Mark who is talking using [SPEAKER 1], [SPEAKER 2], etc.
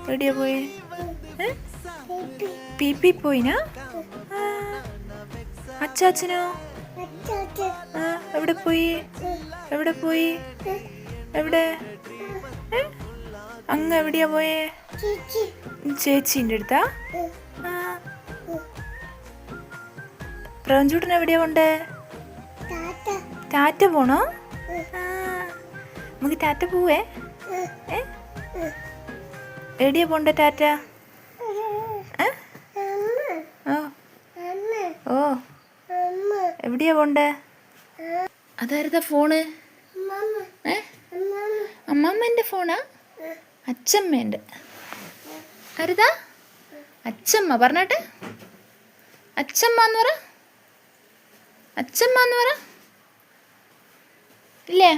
[SPEAKER 1] എവിടെയാ പോയി? പി പി പോയിനാ? അച്ചാച്ചനോ? എവിടെ പോയി? എവിടെ പോയി? എവിടെ? അങ്ങ് എവിടെയാ പോയേ? ചേച്ചീൻ്റെ അടുത്താ? പ്രവഞ്ചൂട്ടൻ എവിടെയാ പോണ്ടേ? ടാറ്റ പോണോ? നമുക്ക് ടാറ്റ പോവേ? എവിടെയാ പോണ്ടേ ടാറ്റ? ഓ എവിടെയാ പോണ്ടേ? അതാരതാ ഫോണ്? അമ്മമ്മേൻ്റെ ഫോണാ? അച്ചമ്മേൻ്റെ. ആരതാ? അച്ചമ്മ പറഞ്ഞാട്ടെ. അച്ചമ്മ എന്ന് പറ. അച്ചമ്മ എന്ന് പറ. ഇല്ലേ?